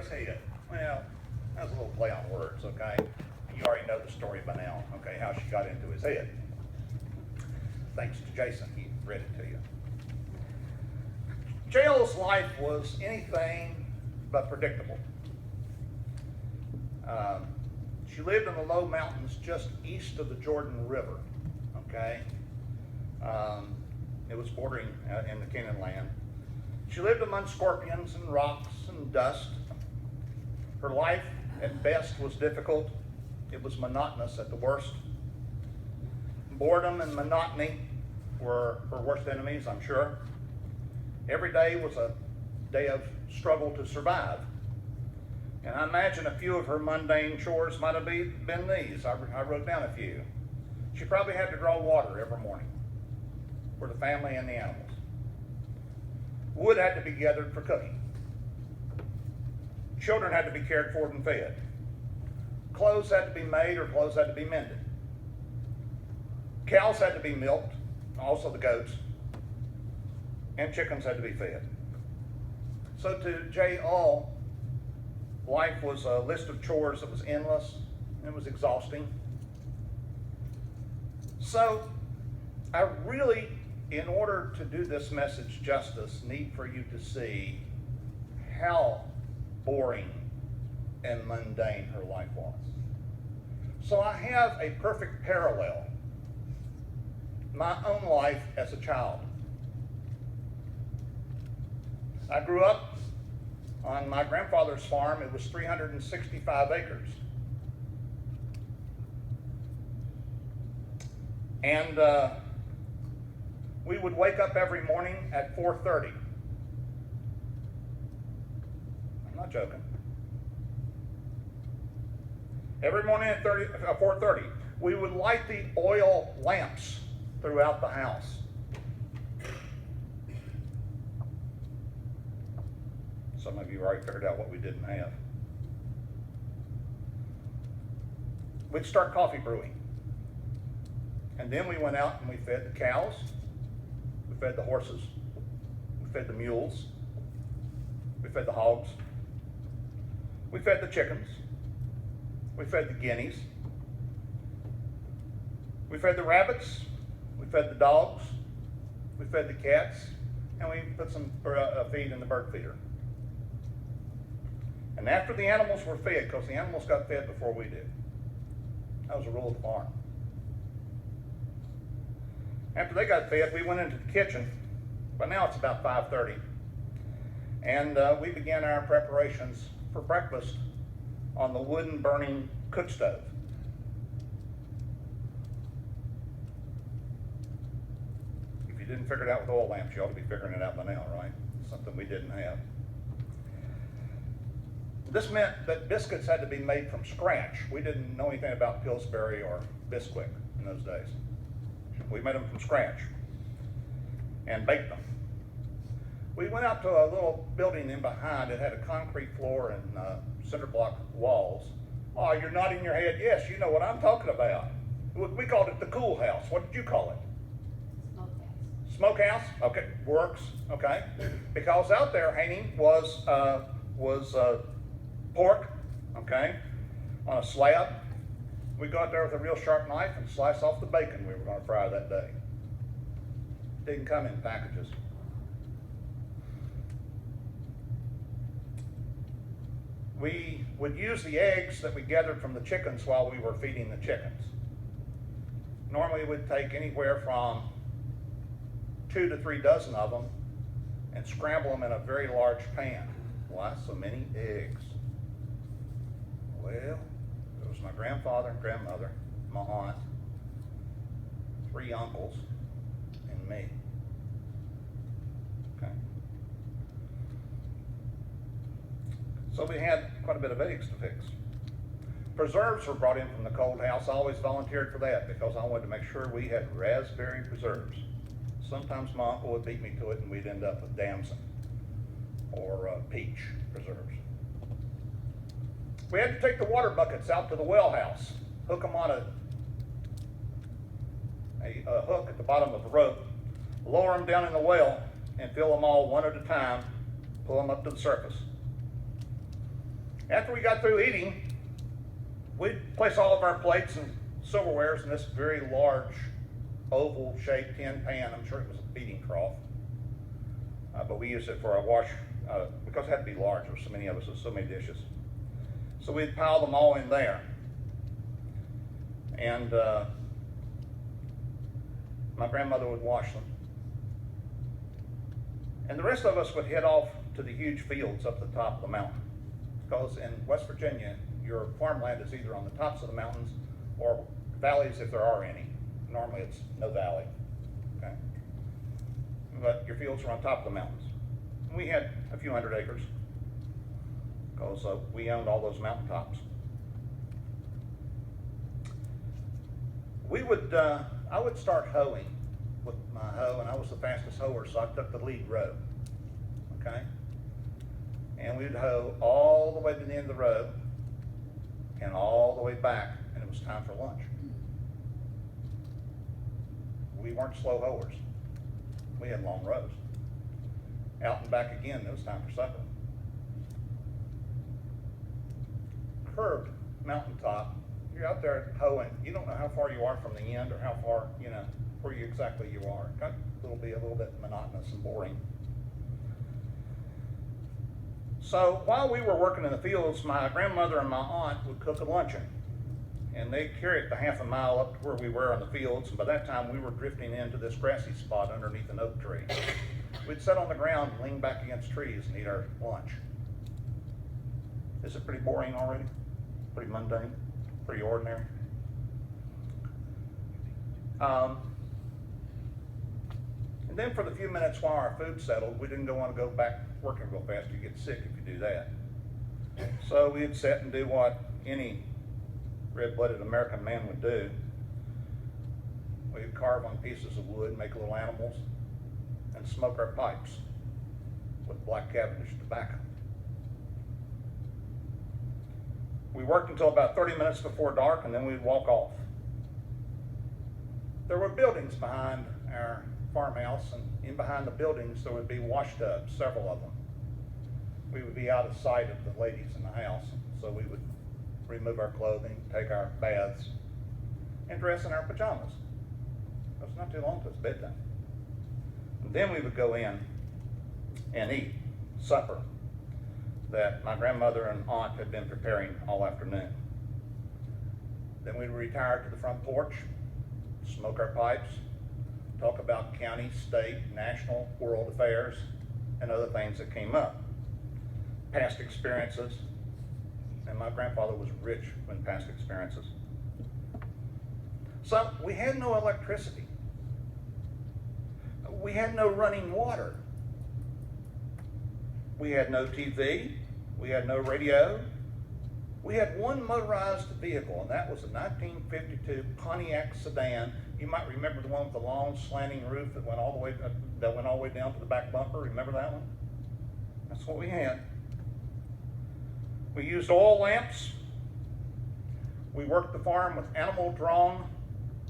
his head. Well, that's a little play on words, okay? You already know the story by now, okay, how she got into his head. Thanks to Jason, he read it to you. Jael's life was anything but predictable. She lived in the low mountains just east of the Jordan River, okay? It was bordering in the Canaan land. She lived among scorpions and rocks and dust. Her life at best was difficult. It was monotonous at the worst. Boredom and monotony were her worst enemies, I'm sure. Every day was a day of struggle to survive. And I imagine a few of her mundane chores might have been these. I wrote down a few. She probably had to draw water every morning for the family and the animals. Wood had to be gathered for cooking. Children had to be cared for and fed. Clothes had to be made or clothes had to be mended. Cows had to be milked, also the goats, and chickens had to be fed. So to Jael, life was a list of chores that was endless and it was exhausting. So I really, in order to do this message justice, need for you to see how boring and mundane her life was. So I have a perfect parallel. My own life as a child. I grew up on my grandfather's farm. It was 365 acres. And we would wake up every morning at 4:30. I'm not joking. Every morning at 4:30, we would light the oil lamps throughout the house. Some of you already figured out what we didn't have. We'd start coffee brewing. And then we went out and we fed the cows, we fed the horses, we fed the mules, we fed the hogs, we fed the chickens, we fed the guineas, we fed the rabbits, we fed the dogs, we fed the cats, and we put some feed in the bird feeder. And after the animals were fed, because the animals got fed before we did, that was a rule of the farm. After they got fed, we went into the kitchen. But now it's about 5:30. And we began our preparations for breakfast on the wooden burning cook stove. If you didn't figure it out with oil lamps, you ought to be figuring it out by now, right? Something we didn't have. This meant that biscuits had to be made from scratch. We didn't know anything about Pillsbury or Bisquick in those days. We made them from scratch and baked them. We went out to a little building in behind. It had a concrete floor and cinder block walls. Oh, you're nodding your head. Yes, you know what I'm talking about. We called it the cool house. What did you call it? Smokehouse. Okay, works. Okay, because out there hanging was pork. Okay, on a slab. We got there with a real sharp knife and slice off the bacon we were going to fry that day. Didn't come in packages. We would use the eggs that we gathered from the chickens while we were feeding the chickens. Normally we'd take anywhere from 2 to 3 dozen of them and scramble them in a very large pan. Why so many eggs? Well, it was my grandfather and grandmother, my aunt, 3 uncles, and me. Okay. So we had quite a bit of eggs to fix. Preserves were brought in from the cold house. I always volunteered for that because I wanted to make sure we had raspberry preserves. Sometimes my uncle would beat me to it and we'd end up with damson or peach preserves. We had to take the water buckets out to the well house, hook them on a hook at the bottom of the rope, lower them down in the well, and fill them all one at a time, pull them up to the surface. After we got through eating, we'd place all of our plates and silverwares in this very large oval-shaped tin pan. I'm sure it was a feeding trough, but we used it for a wash because it had to be large. There were so many of us with so many dishes. So we'd pile them all in there. And my grandmother would wash them. And the rest of us would head off to the huge fields up the top of the mountain. Because in West Virginia, your farmland is either on the tops of the mountains or valleys if there are any. Normally it's no valley, okay? But your fields are on top of the mountains. And we had a few hundred acres because we owned all those mountaintops. I would start hoeing with my hoe, and I was the fastest hoer, so I took the lead row, okay? And we'd hoe all the way to the end of the row and all the way back, and it was time for lunch. We weren't slow hoers. We had long rows. Out and back again, it was time for supper. Curved mountaintop, you're out there hoeing. You don't know how far you are from the end or how far, where exactly you are. It'll be a little bit monotonous and boring. So while we were working in the fields, my grandmother and my aunt would cook a luncheon. And they'd carry it the half a mile up to where we were in the fields, and by that time we were drifting into this grassy spot underneath an oak tree. We'd sit on the ground and lean back against trees and eat our lunch. Is it pretty boring already? Pretty mundane? Pretty ordinary? And then for the few minutes while our food settled, we didn't want to go back working real fast. You get sick if you do that. So we'd sit and do what any red-blooded American man would do. We'd carve on pieces of wood, make little animals, and smoke our pipes with black Cavendish tobacco. We worked until about 30 minutes before dark, and then we'd walk off. There were buildings behind our farmhouse, and in behind the buildings there would be wash tubs, several of them. We would be out of sight of the ladies in the house, so we would remove our clothing, take our baths, and dress in our pajamas. It was not too long till it was bedtime. And then we would go in and eat supper that my grandmother and aunt had been preparing all afternoon. Then we'd retire to the front porch, smoke our pipes, talk about county, state, national, world affairs, and other things that came up. Past experiences, and my grandfather was rich in past experiences. So we had no electricity. We had no running water. We had no TV. We had no radio. We had one motorized vehicle, and that was a 1952 Pontiac sedan. You might remember the one with the long slanting roof that went all the way down to the back bumper. Remember that one? That's what we had. We used oil lamps. We worked the farm with animal-drawn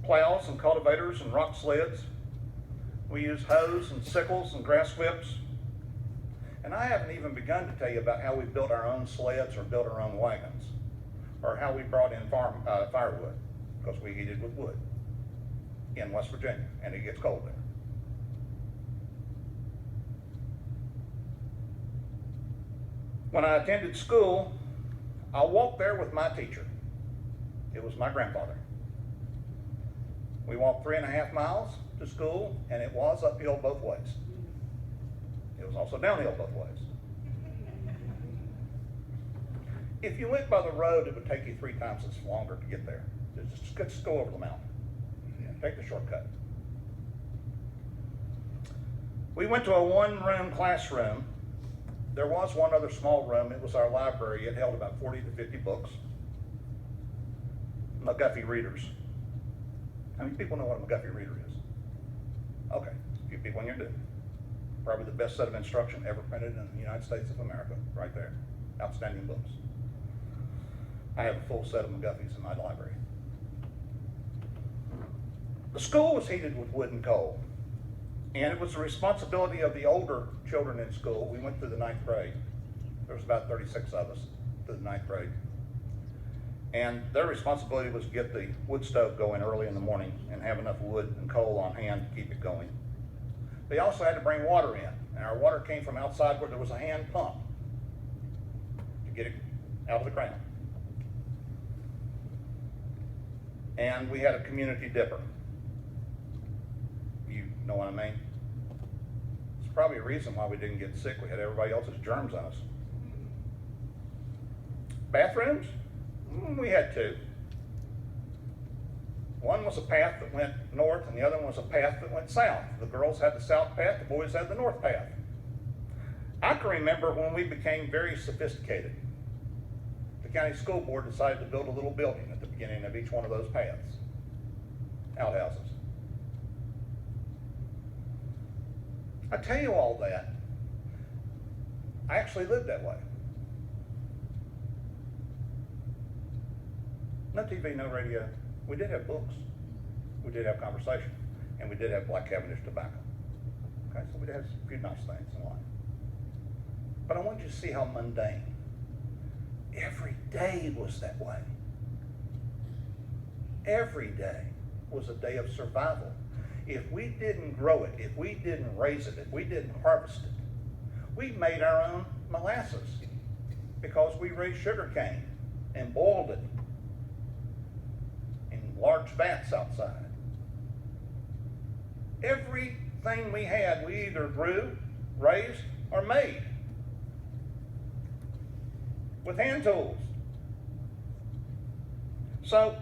plows and cultivators and rock sleds. We used hoes and sickles and grass whips. And I haven't even begun to tell you about how we built our own sleds or built our own wagons, or how we brought in firewood, because we heated with wood in West Virginia, and it gets cold there. When I attended school, I walked there with my teacher. It was my grandfather. We walked 3.5 miles to school, and it was uphill both ways. It was also downhill both ways. If you went by the road, it would take you 3 times as longer to get there. Just go over the mountain. Take the shortcut. We went to a one-room classroom. There was one other small room. It was our library. It held about 40 to 50 books. McGuffey readers. How many people know what a McGuffey reader is? Okay, a few people in here do. Probably the best set of instruction ever printed in the United States of America, right there. Outstanding books. I have a full set of McGuffeys in my library. The school was heated with wood and coal, and it was the responsibility of the older children in school. We went through the 9th grade. There was about 36 of us. to the 9th grade. And their responsibility was to get the wood stove going early in the morning and have enough wood and coal on hand to keep it going. They also had to bring water in, and our water came from outside where there was a hand pump to get it out of the ground. And we had a community dipper. You know what I mean? It's probably a reason why we didn't get sick. We had everybody else's germs on us. Bathrooms? We had two. One was a path that went north and the other one was a path that went south. The girls had the south path, the boys had the north path. I can remember when we became very sophisticated. The county school board decided to build a little building at the beginning of each one of those paths. Outhouses. I tell you all that. I actually lived that way. No TV, no radio. We did have books. We did have conversation. And we did have Black Cavendish tobacco. Okay, so we did have a few nice things in life. But I want you to see how mundane. Every day was that way. Every day was a day of survival. If we didn't grow it, if we didn't raise it, if we didn't harvest it, we made our own molasses because we raised sugar cane and boiled it in large vats outside. Everything we had, we either grew, raised, or made with hand tools. So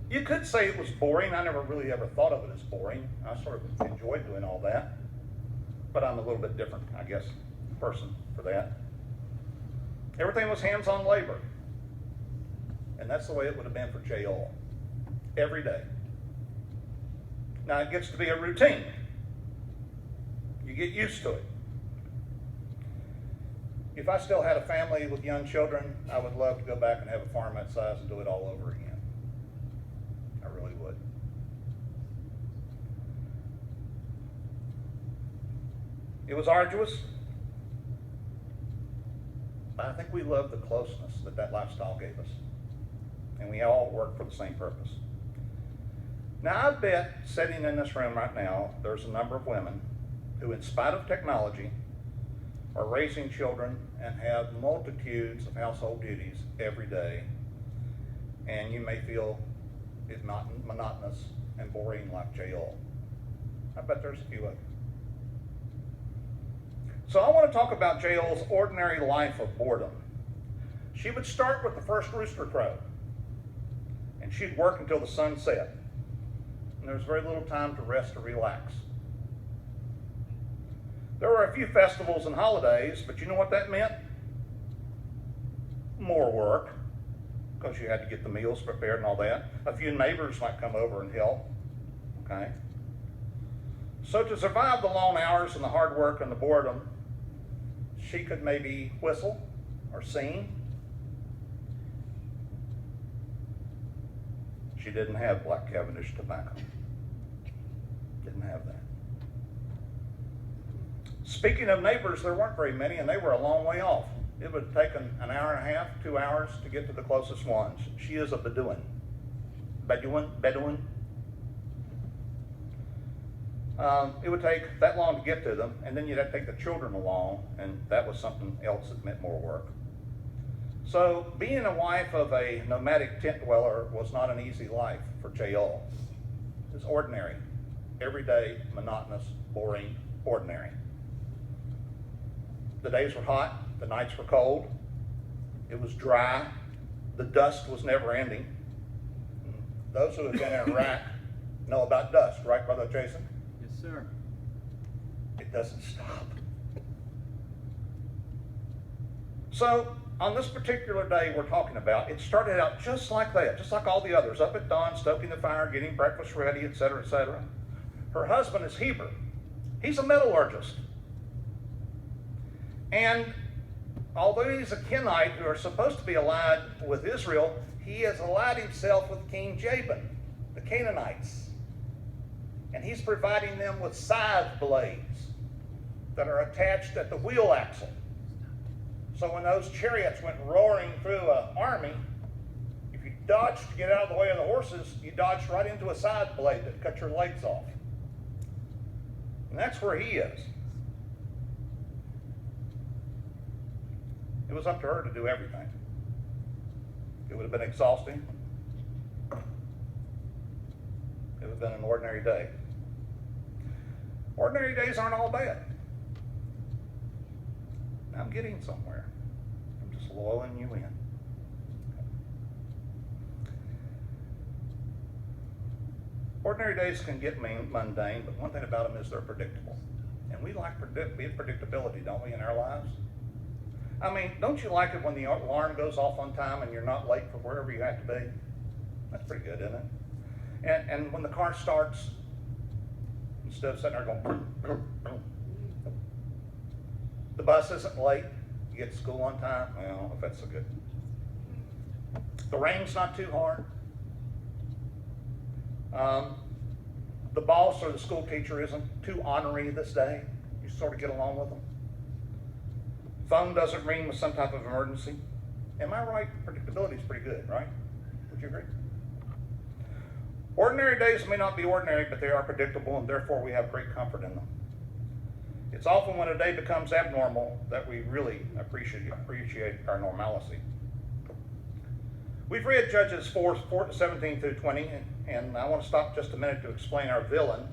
you could say it was boring. I never really ever thought of it as boring. I sort of enjoyed doing all that. But I'm a little bit different, I guess, person for that. Everything was hands-on labor. And that's the way it would have been for J.O. Every day. Now it gets to be a routine. You get used to it. If I still had a family with young children, I would love to go back and have a farm that size and do it all over again. I really would. It was arduous, but I think we loved the closeness that that lifestyle gave us. And we all worked for the same purpose. Now I bet, sitting in this room right now, there's a number of women who, in spite of technology, are raising children and have multitudes of household duties every day. And you may feel it's not monotonous and boring like J.O. I bet there's a few of you. So I want to talk about J.O.'s ordinary life of boredom. She would start with the first rooster crow, and she'd work until the sun set. And there was very little time to rest or relax. There were a few festivals and holidays, but you know what that meant? More work, because you had to get the meals prepared and all that. A few neighbors might come over and help, okay? So to survive the long hours and the hard work and the boredom, she could maybe whistle or sing. She didn't have Black Cavendish tobacco. Didn't have that. Speaking of neighbors, there weren't very many, and they were a long way off. It would have taken an hour and a half, 2 hours to get to the closest ones. She is a Bedouin. Bedouin. It would take that long to get to them, and then you'd have to take the children along, and that was something else that meant more work. So being a wife of a nomadic tent dweller was not an easy life for J.O. It was ordinary, everyday, monotonous, boring, ordinary. The days were hot, the nights were cold, it was dry, the dust was never ending. Those who have been in Iraq know about dust, right, Brother Jason? Yes, sir. It doesn't stop. So, on this particular day we're talking about, it started out just like that, just like all the others, up at dawn, stoking the fire, getting breakfast ready, etc., etc. Her husband is Heber. He's a metallurgist. And although he's a Kenite who are supposed to be allied with Israel, he has allied himself with King Jabin, the Canaanites. And he's providing them with scythe blades that are attached at the wheel axle. So when those chariots went roaring through an army, if you dodged to get out of the way of the horses, you dodged right into a side blade that cut your legs off. And that's where he is. It was up to her to do everything. It would have been exhausting. It would have been an ordinary day. Ordinary days aren't all bad. I'm getting somewhere. I'm just lulling you in. Ordinary days can get mundane, but one thing about them is they're predictable. And we like predictability, don't we, in our lives? I mean, don't you like it when the alarm goes off on time and you're not late for wherever you have to be? That's pretty good, isn't it? And when the car starts, instead of sitting there going, boom, boom, boom, the bus isn't late, you get to school on time, well, if that's so good. The rain's not too hard. The boss or the school teacher isn't too ornery this day. You sort of get along with them. Phone doesn't ring with some type of emergency. Am I right? Predictability is pretty good, right? Would you agree? Ordinary days may not be ordinary, but they are predictable, and therefore we have great comfort in them. It's often when a day becomes abnormal that we really appreciate our normalcy. We've read Judges 4:17 through 20, and I want to stop just a minute to explain our villain.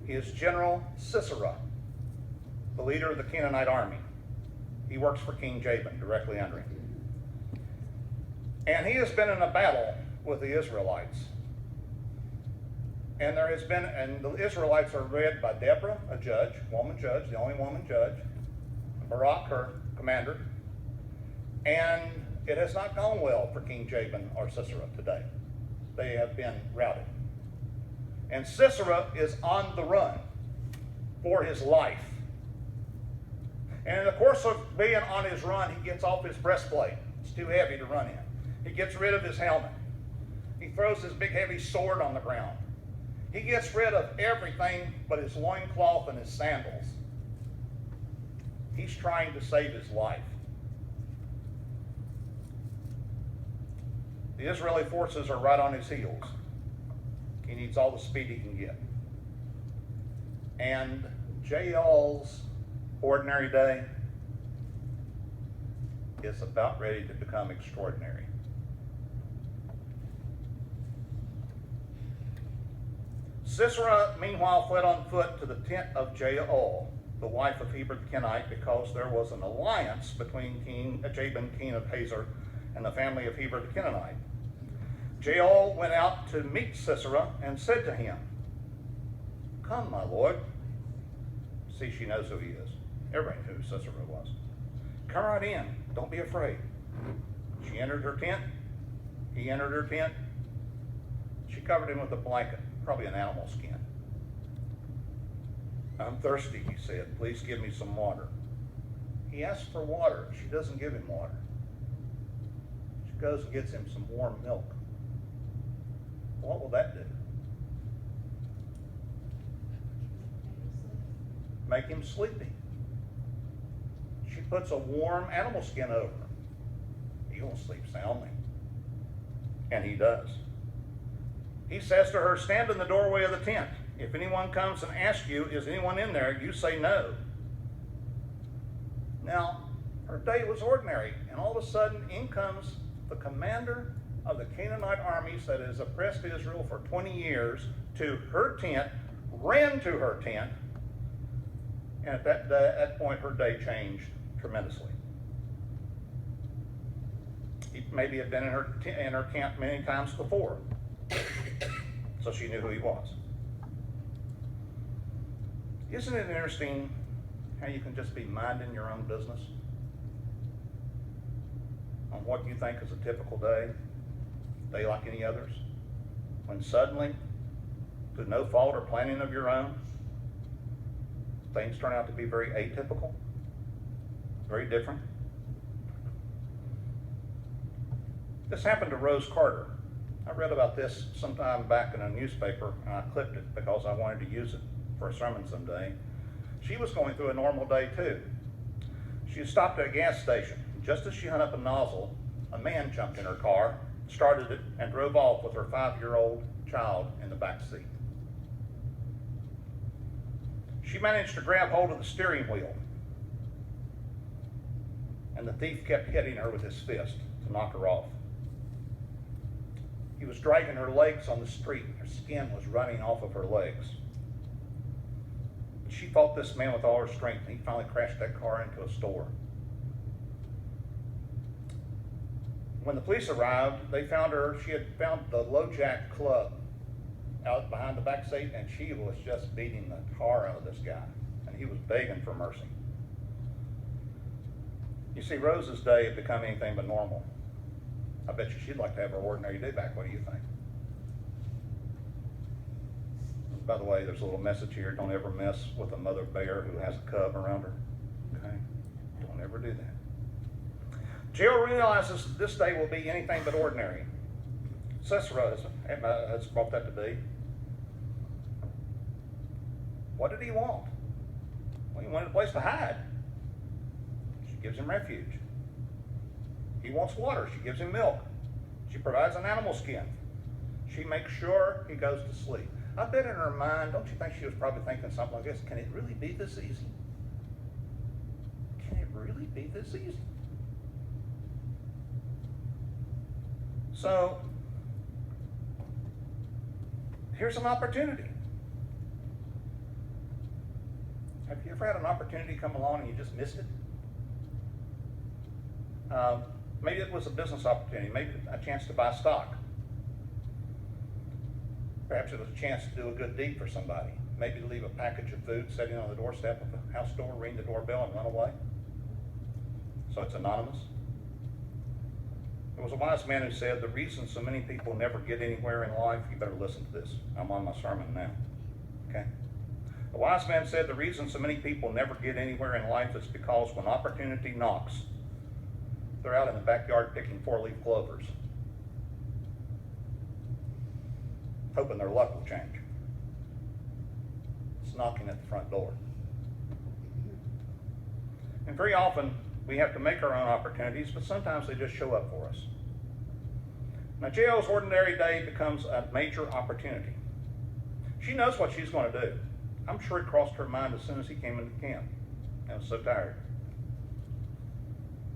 He is General Sisera, the leader of the Canaanite army. He works for King Jabin, directly under him. And he has been in a battle with the Israelites. And the Israelites are led by Deborah, a judge, woman judge, the only woman judge, Barak, her commander. And it has not gone well for King Jabin or Sisera today. They have been routed. And Sisera is on the run for his life. And in the course of being on his run, he gets off his breastplate. It's too heavy to run in. He gets rid of his helmet. He throws his big heavy sword on the ground. He gets rid of everything but his loincloth and his sandals. He's trying to save his life. The Israeli forces are right on his heels. He needs all the speed he can get. And Jael's ordinary day is about ready to become extraordinary. Sisera, meanwhile, fled on foot to the tent of Jael, the wife of Heber the Kenite, because there was an alliance between Jabin, king of Hazor, and the family of Heber the Kenite. Jael went out to meet Sisera and said to him, "Come, my lord." See, she knows who he is. Everybody knew who Sisera was. "Come right in. Don't be afraid." She entered her tent. He entered her tent. She covered him with a blanket, probably an animal skin. "I'm thirsty," he said. "Please give me some water." He asks for water. She doesn't give him water. She goes and gets him some warm milk. What will that do? Make him sleepy. She puts a warm animal skin over him. He will sleep soundly. And he does. He says to her, "Stand in the doorway of the tent. If anyone comes and asks you, 'Is anyone in there?' you say no." Now, her day was ordinary, and all of a sudden in comes the commander of the Canaanite armies that has oppressed Israel for 20 years to her tent, ran to her tent, and at that point her day changed tremendously. He maybe had been in her camp many times before, so she knew who he was. Isn't it interesting how you can just be minding your own business on what you think is a typical day like any others, when suddenly, through no fault or planning of your own, things turn out to be very atypical, very different? This happened to Rose Carter. I read about this sometime back in a newspaper, and I clipped it because I wanted to use it for a sermon someday. She was going through a normal day too. She stopped at a gas station. Just as she hung up a nozzle, a man jumped in her car, started it, and drove off with her 5-year-old child in the back seat. She managed to grab hold of the steering wheel, and the thief kept hitting her with his fist to knock her off. He was dragging her legs on the street. Her skin was running off of her legs. She fought this man with all her strength, and he finally crashed that car into a store. When the police arrived, they found her, she had found the LoJack club out behind the back seat, and she was just beating the tar out of this guy, and he was begging for mercy. You see, Rose's day had become anything but normal. I bet you she'd like to have her ordinary day back. What do you think? By the way, there's a little message here. Don't ever mess with a mother bear who has a cub around her. Okay? Don't ever do that. Jill realizes that this day will be anything but ordinary. Sisera has brought that to be. What did he want? Well, he wanted a place to hide. She gives him refuge. He wants water. She gives him milk. She provides an animal skin. She makes sure he goes to sleep. I bet in her mind, don't you think she was probably thinking something like this? Can it really be this easy? Can it really be this easy? So, here's an opportunity. Have you ever had an opportunity come along and you just missed it? Maybe it was a business opportunity, maybe a chance to buy stock. Perhaps it was a chance to do a good deed for somebody. Maybe to leave a package of food sitting on the doorstep of a house door, ring the doorbell, and run away. So it's anonymous. There was a wise man who said, the reason so many people never get anywhere in life, you better listen to this. I'm on my sermon now. Okay? The wise man said, the reason so many people never get anywhere in life is because when opportunity knocks, they're out in the backyard picking 4-leaf clovers, hoping their luck will change. It's knocking at the front door. And very often, we have to make our own opportunities, but sometimes they just show up for us. Now, Jael's ordinary day becomes a major opportunity. She knows what she's going to do. I'm sure it crossed her mind as soon as he came into camp. I was so tired.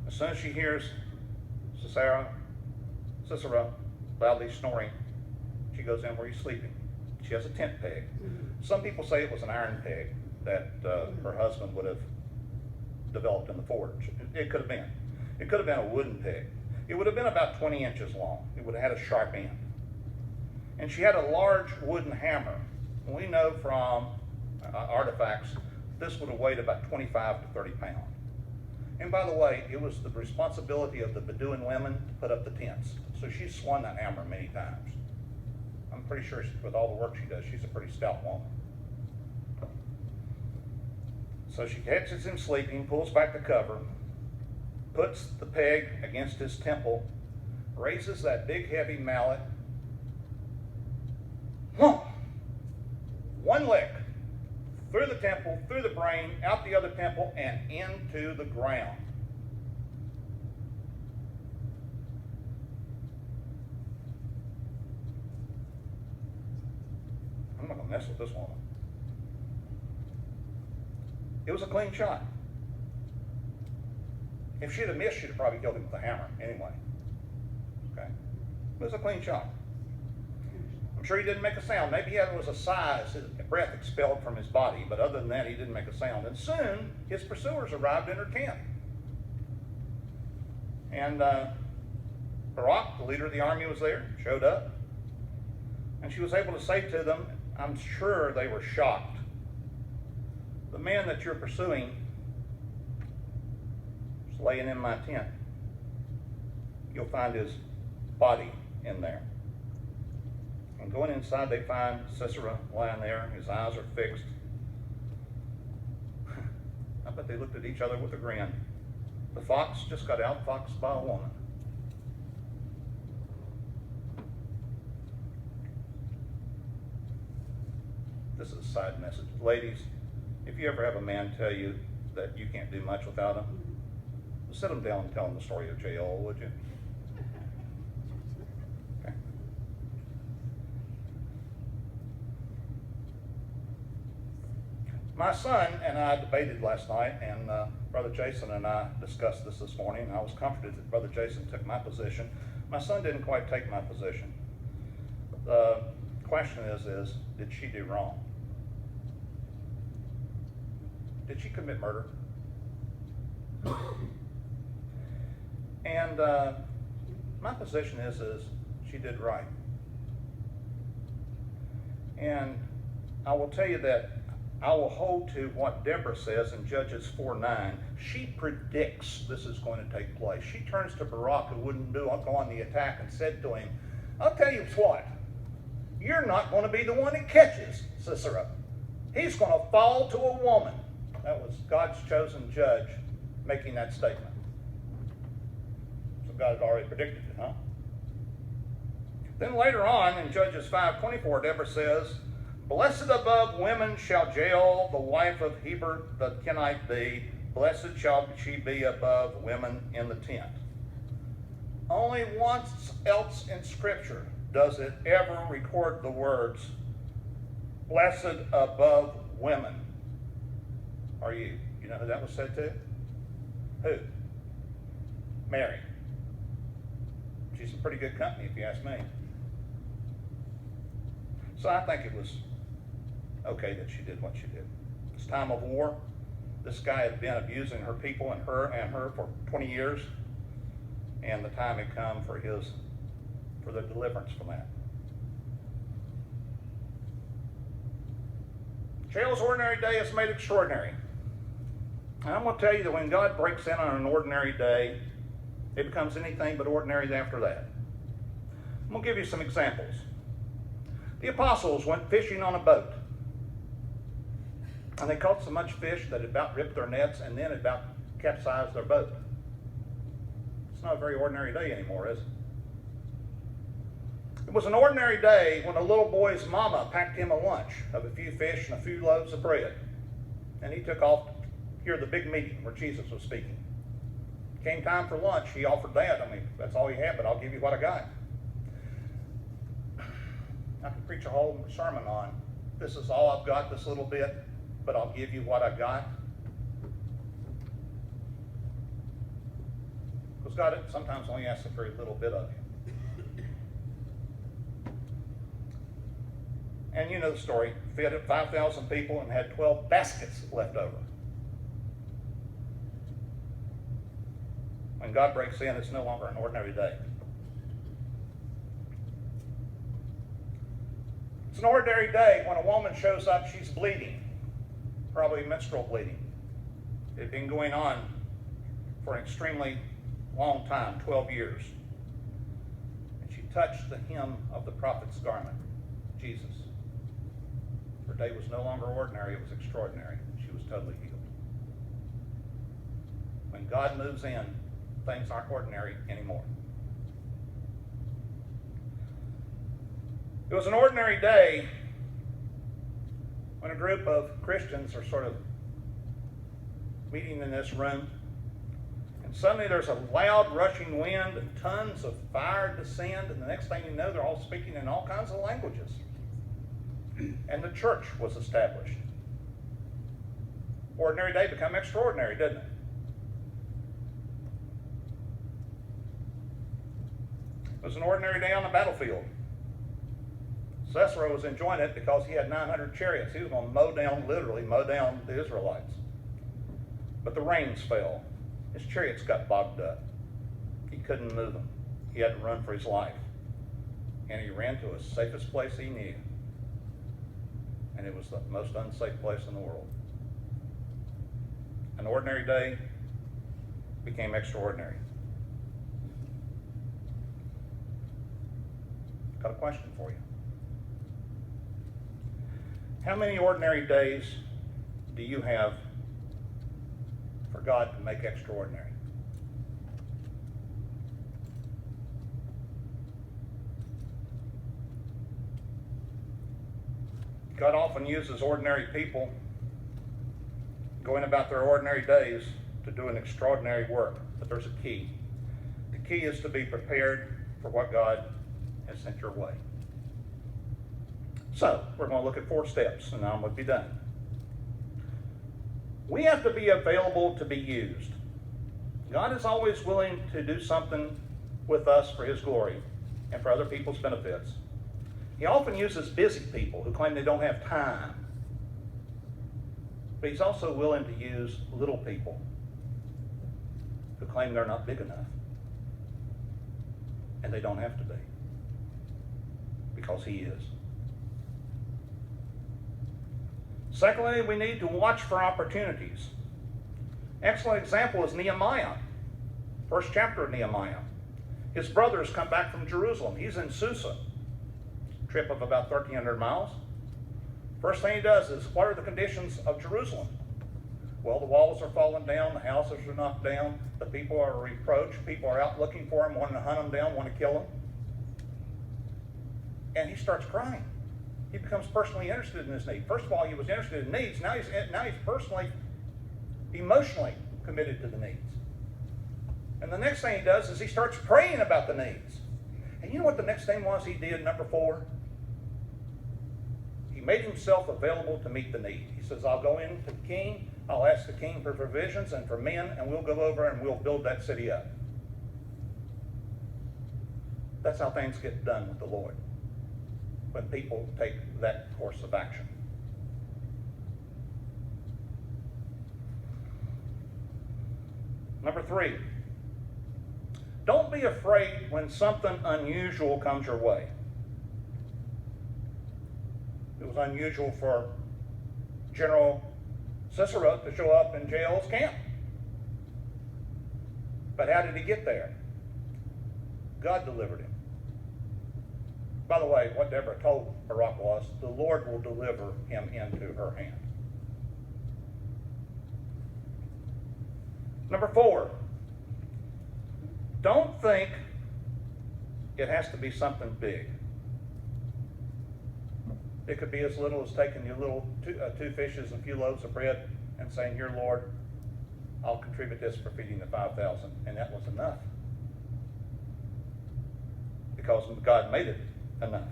As soon as she hears Sisera loudly snoring, she goes in where he's sleeping. She has a tent peg. Some people say it was an iron peg that her husband would have developed in the forge. It could have been. It could have been a wooden peg. It would have been about 20 inches long. It would have had a sharp end. And she had a large wooden hammer. We know from artifacts this would have weighed about 25 to 30 pounds. And by the way, it was the responsibility of the Bedouin women to put up the tents. So she swung that hammer many times. I'm pretty sure with all the work she does, she's a pretty stout woman. So she catches him sleeping, pulls back the cover, puts the peg against his temple, raises that big heavy mallet. One lick through the temple, through the brain, out the other temple, and into the ground. I'm not going to mess with this woman. It was a clean shot. If she'd have missed, she'd have probably killed him with a hammer anyway. Okay? It was a clean shot. I'm sure he didn't make a sound. Maybe it was a sigh as his breath expelled from his body, but other than that, he didn't make a sound. And soon, his pursuers arrived in her tent. And Barak, the leader of the army, was there, showed up. And she was able to say to them, I'm sure they were shocked. The man that you're pursuing is laying in my tent. You'll find his body in there. And going inside, they find Sisera lying there. His eyes are fixed. I bet they looked at each other with a grin. The fox just got outfoxed by a woman. This is a side message. Ladies, if you ever have a man tell you that you can't do much without him, Sit them down and tell them the story of Jael, would you? Okay. My son and I debated last night, and Brother Jason and I discussed this morning. I was comforted that Brother Jason took my position. My son didn't quite take my position. The question is, did she do wrong? Did she commit murder? And my position is she did right. And I will tell you that I will hold to what Deborah says in Judges 4:9. She predicts this is going to take place. She turns to Barak, who wouldn't go on the attack, and said to him, I'll tell you what, you're not going to be the one that catches Sisera. He's going to fall to a woman. That was God's chosen judge making that statement. So God had already predicted it, huh? Then later on in Judges 5:24, Deborah says, Blessed above women shall Jael, the wife of Heber the Kenite, be. Blessed shall she be above women in the tent. Only once else in Scripture does it ever record the words, blessed above women are you. You know who that was said to? Who? Mary. She's in pretty good company, if you ask me. So I think it was okay that she did what she did. This time of war, this guy had been abusing her people and her for 20 years, and the time had come for the deliverance from that. Jael's ordinary day is made extraordinary. And I'm going to tell you that when God breaks in on an ordinary day, it becomes anything but ordinary after that. I'm going to give you some examples. The apostles went fishing on a boat. And they caught so much fish that it about ripped their nets and then it about capsized their boat. It's not a very ordinary day anymore, is it? It was an ordinary day when a little boy's mama packed him a lunch of a few fish and a few loaves of bread. And he took off to hear the big meeting where Jesus was speaking. Came time for lunch, he offered that. I mean, that's all he had, but I'll give you what I got. I can preach a whole sermon on, this is all I've got, this little bit, but I'll give you what I got. Because God sometimes only asks a very little bit of you. And you know the story. Fed 5,000 people and had 12 baskets left over. When God breaks in, it's no longer an ordinary day. It's an ordinary day when a woman shows up, she's bleeding, probably menstrual bleeding. It had been going on for an extremely long time, 12 years. And she touched the hem of the prophet's garment, Jesus. Her day was no longer ordinary, it was extraordinary. She was totally healed. When God moves in, things aren't ordinary anymore. It was an ordinary day when a group of Christians are sort of meeting in this room, and suddenly there's a loud rushing wind and tons of fire descend, and the next thing you know, they're all speaking in all kinds of languages. And the church was established. Ordinary day became extraordinary, didn't it? It was an ordinary day on the battlefield. Sisera was enjoying it because he had 900 chariots. He was going to literally mow down the Israelites. But the rains fell. His chariots got bogged up. He couldn't move them. He had to run for his life. And he ran to the safest place he knew. And it was the most unsafe place in the world. An ordinary day became extraordinary. Got a question for you. How many ordinary days do you have for God to make extraordinary? God often uses ordinary people going about their ordinary days to do an extraordinary work. but there's a key. The key is to be prepared for what God has sent your way. So, we're going to look at 4 steps, and I'm going to be done. We have to be available to be used. God is always willing to do something with us for His glory and for other people's benefits. He often uses busy people who claim they don't have time. But He's also willing to use little people who claim they're not big enough. And they don't have to be. Because He is. Secondly, we need to watch for opportunities. Excellent example is Nehemiah. First chapter of Nehemiah. His brothers come back from Jerusalem. He's in Susa. Trip of about 1,300 miles. First thing he does is, what are the conditions of Jerusalem? Well, the walls are falling down, the houses are knocked down, the people are reproached, people are out looking for him, wanting to hunt him down, want to kill him. And he starts crying. He becomes personally interested in his need. First of all, he was interested in needs. Now he's personally, emotionally committed to the needs. And the next thing he does is he starts praying about the needs. And you know what the next thing was he did, number 4? He made himself available to meet the need. He says, I'll go in to the king, I'll ask the king for provisions and for men, and we'll go over and we'll build that city up. That's how things get done with the Lord, when people take that course of action. Number 3, don't be afraid when something unusual comes your way. It was unusual for General Cicero to show up in Jael's camp. But how did he get there? God delivered him. By the way, what Deborah told Barak was, the Lord will deliver him into her hand. Number 4, don't think it has to be something big. It could be as little as taking your little 2 fishes and a few loaves of bread and saying, here, Lord, I'll contribute this for feeding the 5,000. And that was enough. Because God made it enough.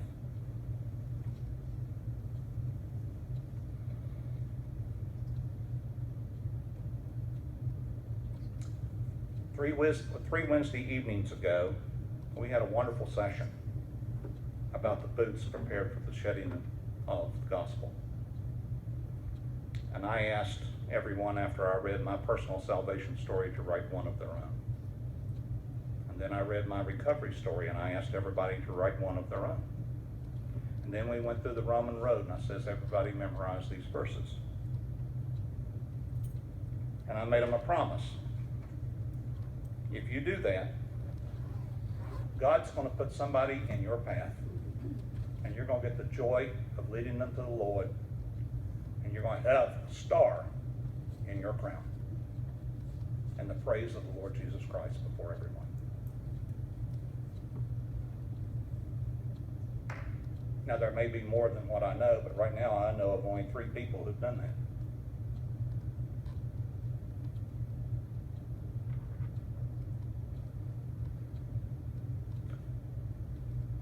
Three Wednesday evenings ago, we had a wonderful session about the boots prepared for the shedding of the gospel. And I asked everyone, after I read my personal salvation story, to write one of their own. And then I read my recovery story, and I asked everybody to write one of their own. And then we went through the Roman road, and I says, everybody memorize these verses. And I made them a promise. If you do that, God's going to put somebody in your path, and you're going to get the joy of leading them to the Lord, and you're going to have a star in your crown and the praise of the Lord Jesus Christ before everyone. Now, there may be more than what I know, but right now I know of only 3 people who've done that.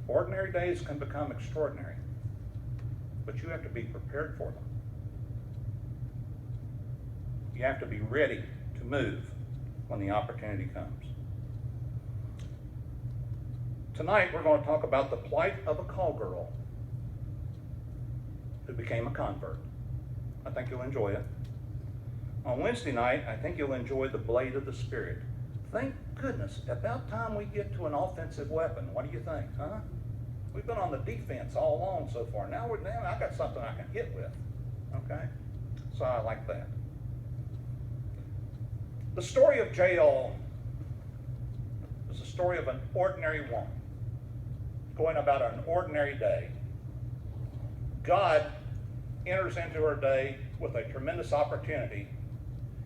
Ordinary days can become extraordinary, but you have to be prepared for them. You have to be ready to move when the opportunity comes. Tonight we're going to talk about the plight of a call girl who became a convert. I think you'll enjoy it. On Wednesday night, I think you'll enjoy the blade of the Spirit. Thank goodness, about time we get to an offensive weapon. What do you think, huh? We've been on the defense all along so far. Now I got something I can hit with, okay? So I like that. The story of Jael is the story of an ordinary woman going about an ordinary day. God enters into her day with a tremendous opportunity.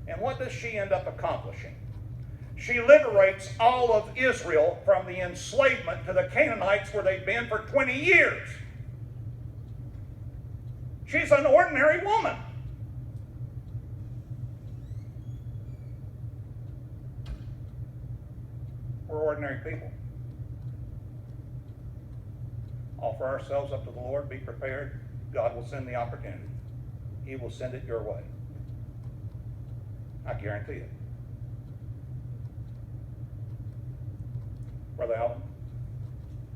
And what does she end up accomplishing? She liberates all of Israel from the enslavement to the Canaanites where they've been for 20 years. She's an ordinary woman. We're ordinary people. Offer ourselves up to the Lord, be prepared. God will send the opportunity. He will send it your way. I guarantee it. Brother Alvin,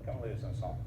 come lead us in a song.